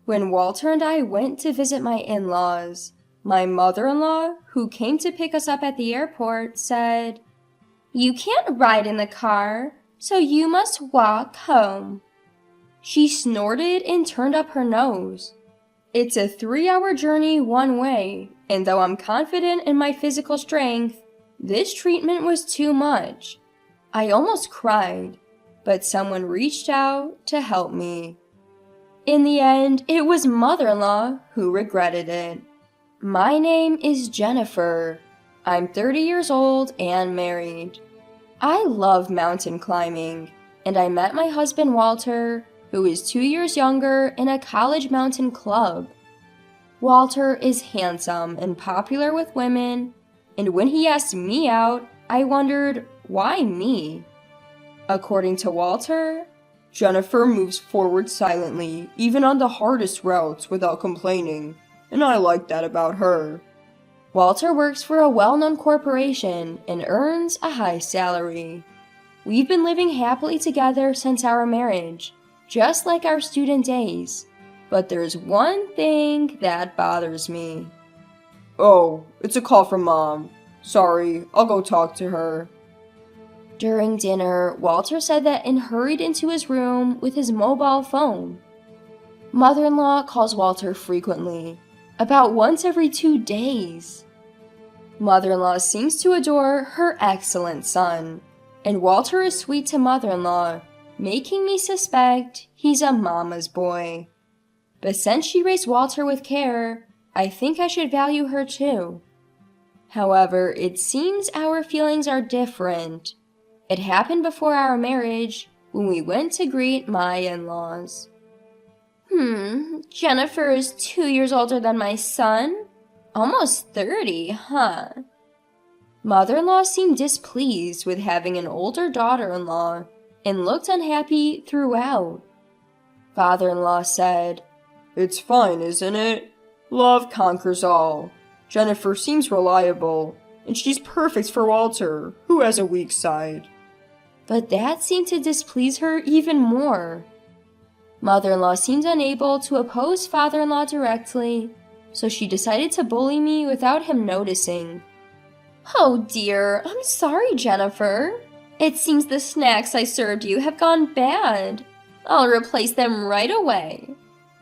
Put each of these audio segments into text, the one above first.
When Walter and I went to visit my in-laws, my mother-in-law, who came to pick us up at the airport, said, "You can't ride in the car, so you must walk home." She snorted and turned up her nose. It's a 3-hour journey one way, and though I'm confident in my physical strength, this treatment was too much. I almost cried, but someone reached out to help me. In the end, it was mother-in-law who regretted it. My name is Jennifer. I'm 30 years old and married. I love mountain climbing, and I met my husband Walter, who is 2 years younger, in a college mountain club. Walter is handsome and popular with women, and when he asked me out, I wondered, why me? According to Walter, Jennifer moves forward silently, even on the hardest routes without complaining, and I like that about her. Walter works for a well-known corporation and earns a high salary. We've been living happily together since our marriage, just like our student days. But there's one thing that bothers me. Oh, it's a call from Mom. Sorry, I'll go talk to her. During dinner, Walter said that and hurried into his room with his mobile phone. Mother-in-law calls Walter frequently, about once every 2 days. Mother-in-law seems to adore her excellent son, and Walter is sweet to mother-in-law, making me suspect he's a mama's boy. But since she raised Walter with care, I think I should value her too. However, it seems our feelings are different. It happened before our marriage, when we went to greet my in-laws. Jennifer is 2 years older than my son? Almost 30, huh? Mother-in-law seemed displeased with having an older daughter-in-law and looked unhappy throughout. Father-in-law said, "It's fine, isn't it? Love conquers all. Jennifer seems reliable, and she's perfect for Walter, who has a weak side." But that seemed to displease her even more. Mother-in-law seemed unable to oppose father-in-law directly, so she decided to bully me without him noticing. "Oh dear, I'm sorry, Jennifer. It seems the snacks I served you have gone bad. I'll replace them right away."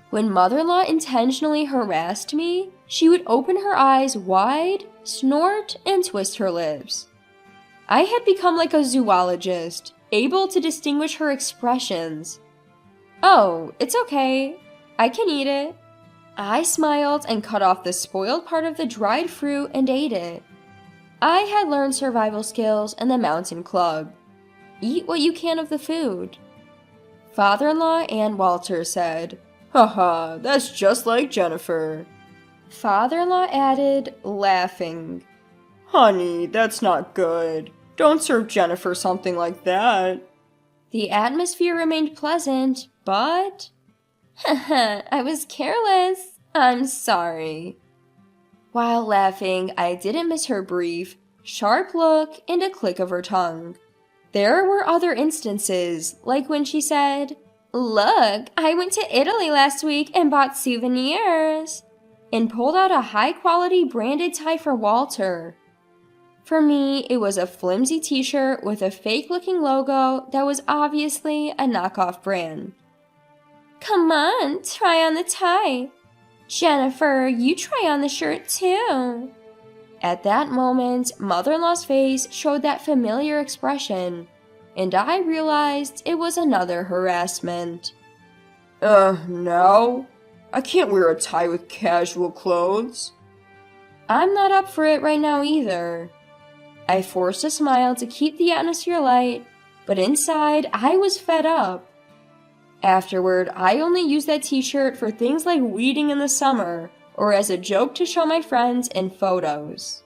When mother-in-law intentionally harassed me, she would open her eyes wide, snort, and twist her lips. I had become like a zoologist, able to distinguish her expressions. "Oh, it's okay. I can eat it." I smiled and cut off the spoiled part of the dried fruit and ate it. I had learned survival skills in the mountain club. Eat what you can of the food. Father-in-law and Walter said, "Haha, that's just like Jennifer." Father-in-law added, laughing, "Honey, that's not good. Don't serve Jennifer something like that." The atmosphere remained pleasant, but... I was careless. I'm sorry. While laughing, I didn't miss her brief, sharp look and a click of her tongue. There were other instances, like when she said, "Look, I went to Italy last week and bought souvenirs," and pulled out a high-quality branded tie for Walter. For me, it was a flimsy t-shirt with a fake-looking logo that was obviously a knockoff brand. "Come on, try on the tie. Jennifer, you try on the shirt too." At that moment, mother-in-law's face showed that familiar expression, and I realized it was another harassment. No? I can't wear a tie with casual clothes." I'm not up for it right now either. I forced a smile to keep the atmosphere light, but inside I was fed up. Afterward, I only used that t-shirt for things like weeding in the summer, or as a joke to show my friends in photos.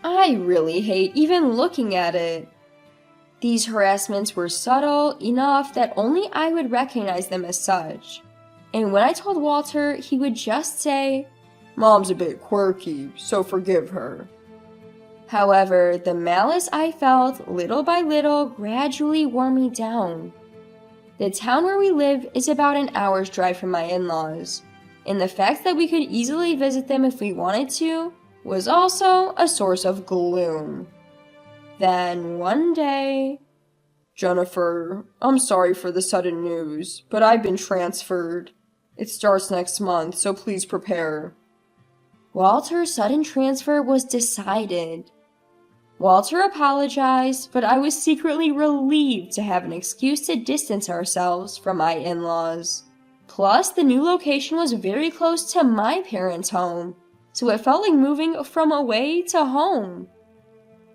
I really hate even looking at it. These harassments were subtle enough that only I would recognize them as such. And when I told Walter, he would just say, "Mom's a bit quirky, so forgive her." However, the malice I felt little by little gradually wore me down. The town where we live is about an hour's drive from my in-laws. and the fact that we could easily visit them if we wanted to was also a source of gloom. Then one day, Jennifer, I'm sorry for the sudden news, but I've been transferred. It starts next month, so please prepare. Walter's sudden transfer was decided. Walter apologized, but I was secretly relieved to have an excuse to distance ourselves from my in-laws. Plus, the new location was very close to my parents' home, so it felt like moving from away to home.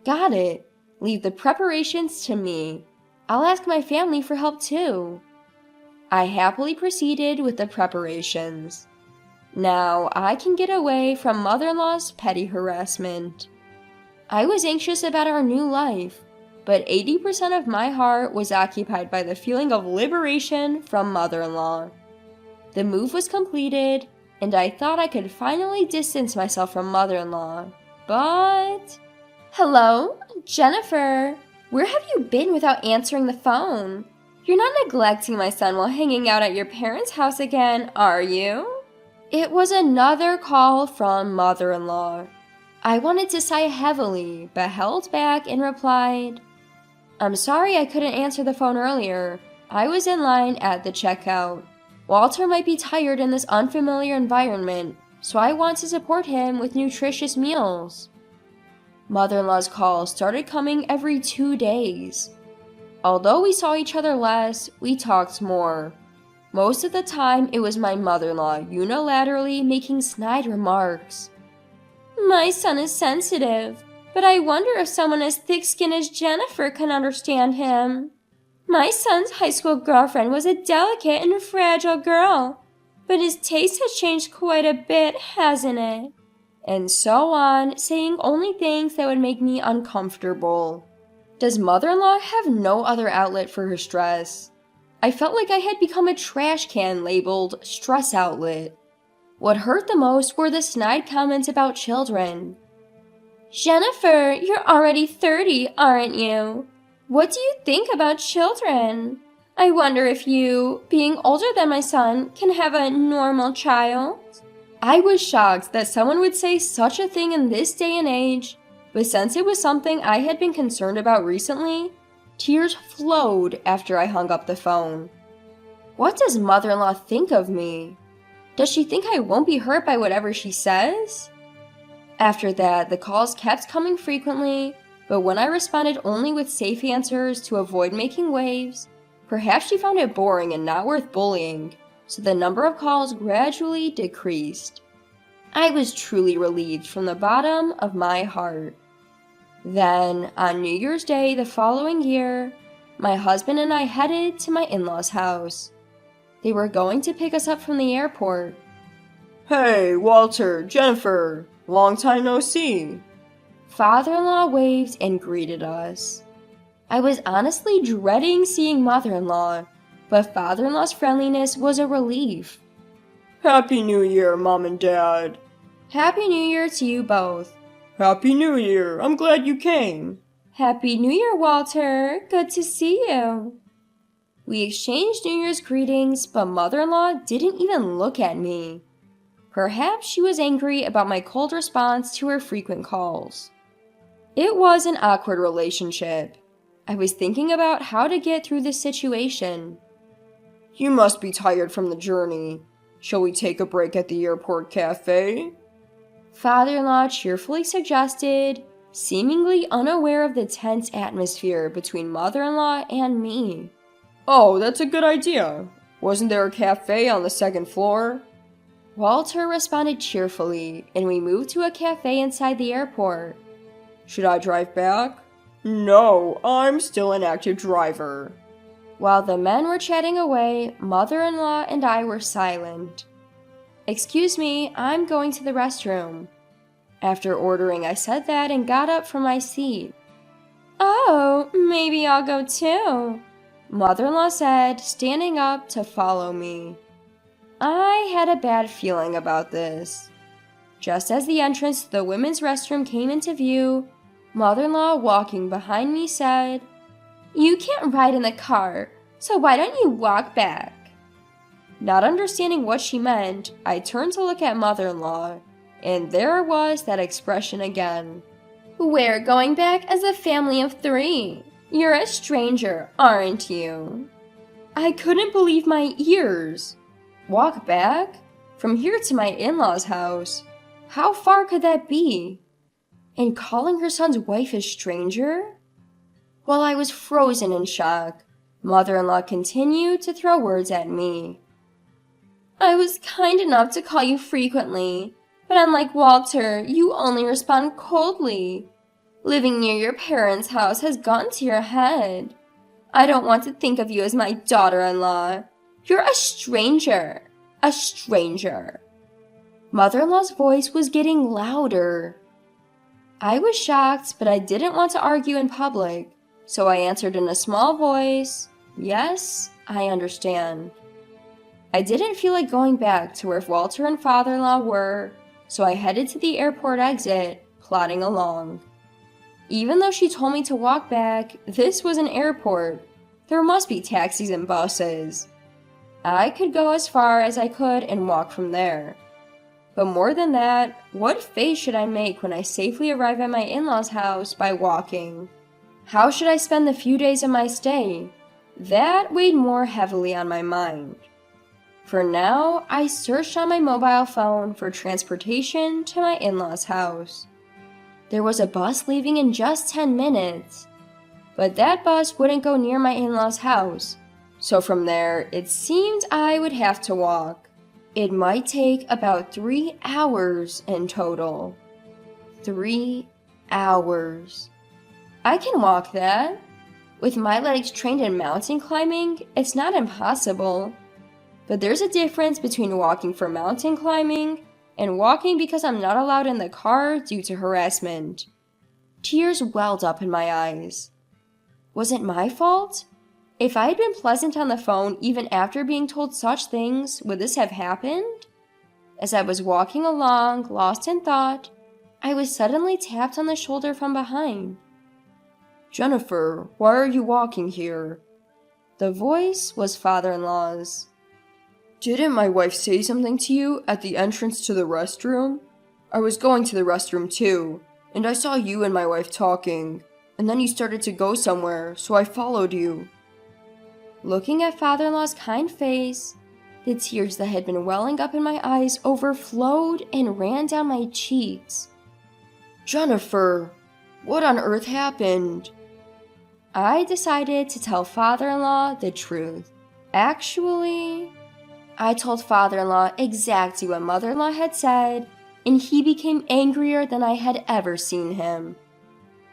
Got it. Leave the preparations to me. I'll ask my family for help too. I happily proceeded with the preparations. Now I can get away from mother-in-law's petty harassment. I was anxious about our new life, but 80% of my heart was occupied by the feeling of liberation from mother-in-law. The move was completed, and I thought I could finally distance myself from mother-in-law, but... Hello, Jennifer. Where have you been without answering the phone? You're not neglecting my son while hanging out at your parents' house again, are you? It was another call from mother-in-law. I wanted to sigh heavily, but held back and replied, I'm sorry I couldn't answer the phone earlier. I was in line at the checkout. Walter might be tired in this unfamiliar environment, so I want to support him with nutritious meals. Mother-in-law's calls started coming every 2 days. Although we saw each other less, we talked more. Most of the time, it was my mother-in-law unilaterally making snide remarks. My son is sensitive, but I wonder if someone as thick-skinned as Jennifer can understand him. My son's high school girlfriend was a delicate and fragile girl, but his taste has changed quite a bit, hasn't it? And so on, saying only things that would make me uncomfortable. Does mother-in-law have no other outlet for her stress? I felt like I had become a trash can labeled stress outlet. What hurt the most were the snide comments about children. Jennifer, you're already 30, aren't you? What do you think about children? I wonder if you, being older than my son, can have a normal child? I was shocked that someone would say such a thing in this day and age, but since it was something I had been concerned about recently, tears flowed after I hung up the phone. What does mother-in-law think of me? Does she think I won't be hurt by whatever she says? After that, the calls kept coming frequently, but when I responded only with safe answers to avoid making waves, perhaps she found it boring and not worth bullying, so the number of calls gradually decreased. I was truly relieved from the bottom of my heart. Then, on New Year's Day the following year, my husband and I headed to my in-laws' house. They were going to pick us up from the airport. Hey, Walter, Jennifer, long time no see. Father-in-law waved and greeted us. I was honestly dreading seeing mother-in-law, but father-in-law's friendliness was a relief. Happy New Year, Mom and Dad. Happy New Year to you both. Happy New Year, I'm glad you came. Happy New Year, Walter. Good to see you. We exchanged New Year's greetings, but mother-in-law didn't even look at me. Perhaps she was angry about my cold response to her frequent calls. It was an awkward relationship. I was thinking about how to get through this situation. You must be tired from the journey. Shall we take a break at the airport cafe? Father-in-law cheerfully suggested, seemingly unaware of the tense atmosphere between mother-in-law and me. Oh, that's a good idea. Wasn't there a cafe on the second floor? Walter responded cheerfully, and we moved to a cafe inside the airport. Should I drive back? No, I'm still an active driver. While the men were chatting away, mother-in-law and I were silent. Excuse me, I'm going to the restroom. After ordering, I said that and got up from my seat. Oh, maybe I'll go too, mother-in-law said, standing up to follow me. I had a bad feeling about this. Just as the entrance to the women's restroom came into view, mother-in-law walking behind me said, You can't ride in the car, so why don't you walk back? Not understanding what she meant, I turned to look at mother-in-law, and there was that expression again. We're going back as a family of 3. You're a stranger, aren't you? I couldn't believe my ears. Walk back? From here to my in-laws' house? How far could that be? And calling her son's wife a stranger? While I was frozen in shock, mother-in-law continued to throw words at me. I was kind enough to call you frequently, but unlike Walter, you only respond coldly. Living near your parents' house has gotten to your head. I don't want to think of you as my daughter-in-law. You're a stranger. A stranger. Mother-in-law's voice was getting louder. I was shocked, but I didn't want to argue in public, so I answered in a small voice, yes, I understand. I didn't feel like going back to where Walter and father-in-law were, so I headed to the airport exit, plodding along. Even though she told me to walk back, this was an airport. There must be taxis and buses. I could go as far as I could and walk from there. But more than that, what face should I make when I safely arrive at my in-laws' house by walking? How should I spend the few days of my stay? That weighed more heavily on my mind. For now, I searched on my mobile phone for transportation to my in-laws' house. There was a bus leaving in just 10 minutes, but that bus wouldn't go near my in-laws' house, so from there, it seemed I would have to walk. It might take about 3 hours in total. 3 hours. I can walk that. With my legs trained in mountain climbing, it's not impossible. But there's a difference between walking for mountain climbing and walking because I'm not allowed in the car due to harassment. Tears welled up in my eyes. Was it my fault? If I had been pleasant on the phone even after being told such things, would this have happened? As I was walking along, lost in thought, I was suddenly tapped on the shoulder from behind. Jennifer, why are you walking here? The voice was father-in-law's. Didn't my wife say something to you at the entrance to the restroom? I was going to the restroom too, and I saw you and my wife talking, and then you started to go somewhere, so I followed you. Looking at father-in-law's kind face, the tears that had been welling up in my eyes overflowed and ran down my cheeks. Jennifer, what on earth happened? I decided to tell father-in-law the truth. Actually, I told father-in-law exactly what mother-in-law had said, and he became angrier than I had ever seen him.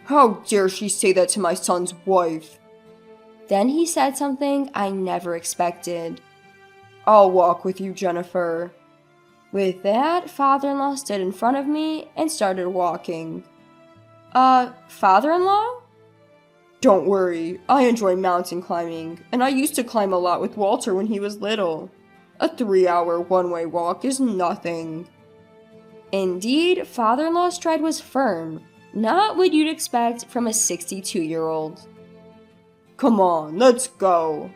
How dare she say that to my son's wife? Then he said something I never expected. I'll walk with you, Jennifer. With that, father-in-law stood in front of me and started walking. Father-in-law? Don't worry, I enjoy mountain climbing, and I used to climb a lot with Walter when he was little. A 3-hour one-way walk is nothing. Indeed, father-in-law's stride was firm, not what you'd expect from a 62-year-old. Come on, let's go.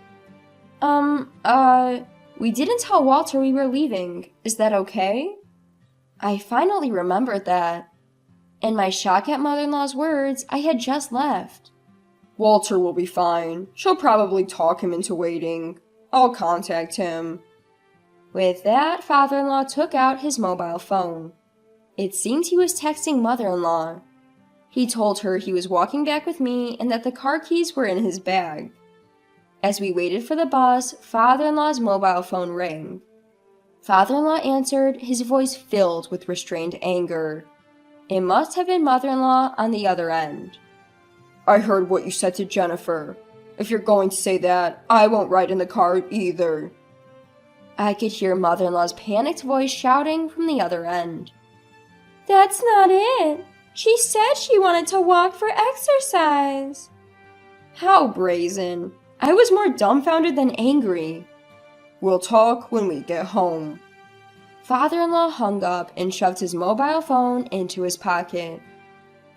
We didn't tell Walter we were leaving. Is that okay? I finally remembered that. In my shock at mother-in-law's words, I had just left. Walter will be fine. She'll probably talk him into waiting. I'll contact him. With that, father-in-law took out his mobile phone. It seemed he was texting mother-in-law. He told her he was walking back with me and that the car keys were in his bag. As we waited for the bus, father-in-law's mobile phone rang. Father-in-law answered, his voice filled with restrained anger. It must have been mother-in-law on the other end. I heard what you said to Jennifer. If you're going to say that, I won't ride in the car either. I could hear mother-in-law's panicked voice shouting from the other end. That's not it. She said she wanted to walk for exercise. How brazen. I was more dumbfounded than angry. We'll talk when we get home. Father-in-law hung up and shoved his mobile phone into his pocket.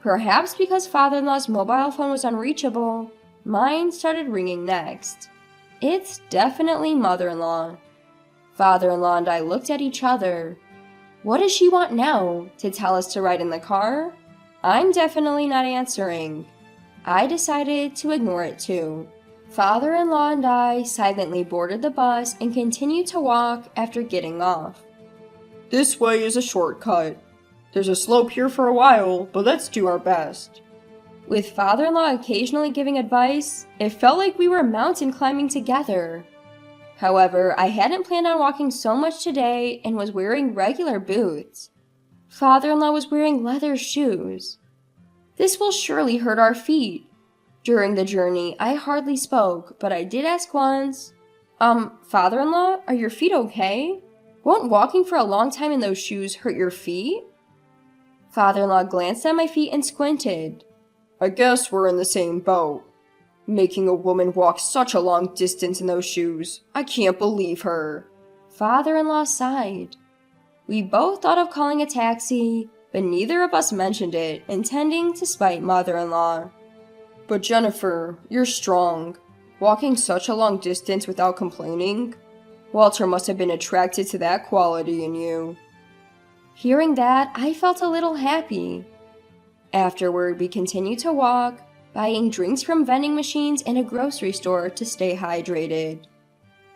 Perhaps because father-in-law's mobile phone was unreachable, mine started ringing next. It's definitely mother-in-law. Father-in-law and I looked at each other. What does she want now? To tell us to ride in the car? I'm definitely not answering. I decided to ignore it too. Father-in-law and I silently boarded the bus and continued to walk after getting off. This way is a shortcut. There's a slope here for a while, but let's do our best. With father-in-law occasionally giving advice, it felt like we were mountain climbing together. However, I hadn't planned on walking so much today and was wearing regular boots. Father-in-law was wearing leather shoes. This will surely hurt our feet. During the journey, I hardly spoke, but I did ask once, Father-in-law, are your feet okay? Won't walking for a long time in those shoes hurt your feet? Father-in-law glanced at my feet and squinted. I guess we're in the same boat. Making a woman walk such a long distance in those shoes. I can't believe her. Father-in-law sighed. We both thought of calling a taxi, but neither of us mentioned it, intending to spite mother-in-law. But Jennifer, you're strong. Walking such a long distance without complaining? Walter must have been attracted to that quality in you. Hearing that, I felt a little happy. Afterward, we continued to walk, buying drinks from vending machines and a grocery store to stay hydrated.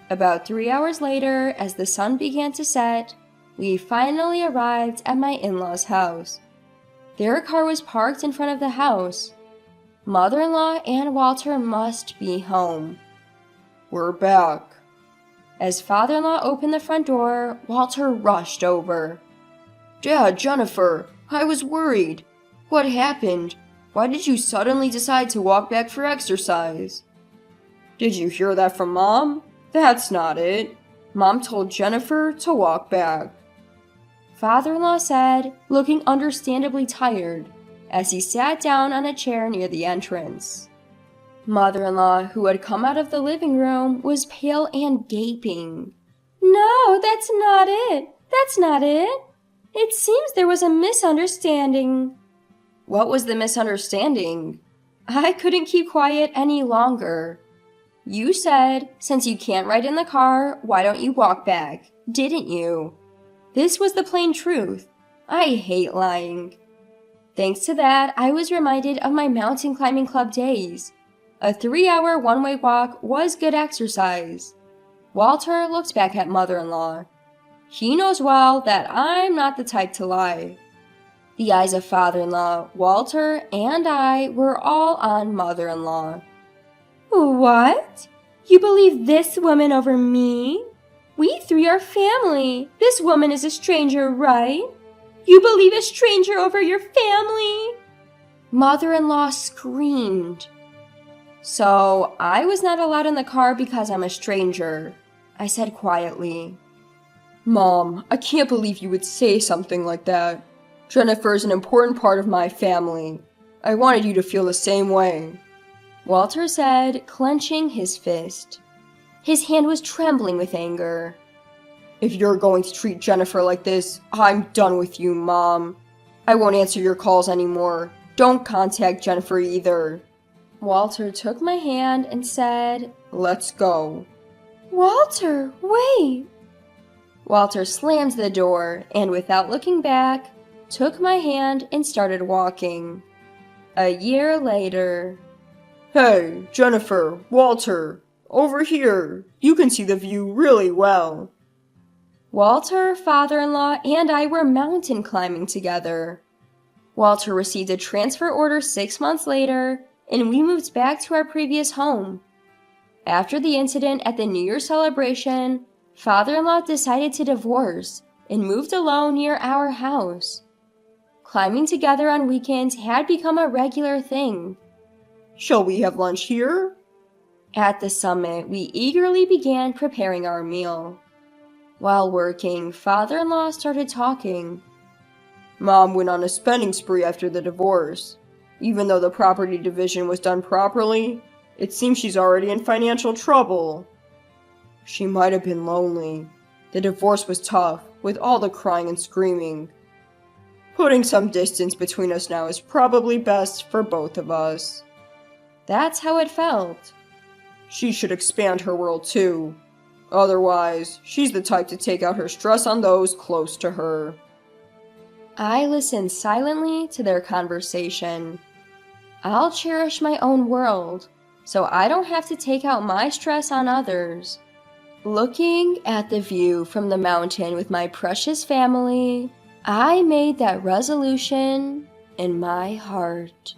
About 3 hours later, as the sun began to set, we finally arrived at my in-laws' house. Their car was parked in front of the house. Mother-in-law and Walter must be home. We're back. As father-in-law opened the front door, Walter rushed over. Dad, Jennifer, I was worried. What happened? Why did you suddenly decide to walk back for exercise? Did you hear that from Mom? That's not it. Mom told Jennifer to walk back. Father-in-law said, looking understandably tired, as he sat down on a chair near the entrance. Mother-in-law, who had come out of the living room, was pale and gaping. No, that's not it. That's not it. It seems there was a misunderstanding. What was the misunderstanding? I couldn't keep quiet any longer. You said, since you can't ride in the car, why don't you walk back? Didn't you? This was the plain truth. I hate lying. Thanks to that, I was reminded of my mountain climbing club days. A 3-hour one-way walk was good exercise. Walter looked back at mother-in-law. He knows well that I'm not the type to lie. The eyes of father-in-law, Walter, and I were all on mother-in-law. What? You believe this woman over me? We three are family. This woman is a stranger, right? You believe a stranger over your family? Mother-in-law screamed. So, I was not allowed in the car because I'm a stranger, I said quietly. Mom, I can't believe you would say something like that. Jennifer is an important part of my family. I wanted you to feel the same way. Walter said, clenching his fist. His hand was trembling with anger. If you're going to treat Jennifer like this, I'm done with you, Mom. I won't answer your calls anymore. Don't contact Jennifer either. Walter took my hand and said, Let's go. Walter, wait! Walter slammed the door and, without looking back, took my hand and started walking. A year later. Hey, Jennifer, Walter, over here. You can see the view really well. Walter, father-in-law, and I were mountain climbing together. Walter received a transfer order 6 months later, and we moved back to our previous home. After the incident at the New Year celebration, father-in-law decided to divorce and moved alone near our house. Climbing together on weekends had become a regular thing. Shall we have lunch here? At the summit, we eagerly began preparing our meal. While working, father-in-law started talking. Mom went on a spending spree after the divorce. Even though the property division was done properly, it seems she's already in financial trouble. She might have been lonely. The divorce was tough, with all the crying and screaming. Putting some distance between us now is probably best for both of us. That's how it felt. She should expand her world too. Otherwise, she's the type to take out her stress on those close to her. I listened silently to their conversation. I'll cherish my own world, so I don't have to take out my stress on others. Looking at the view from the mountain with my precious family, I made that resolution in my heart.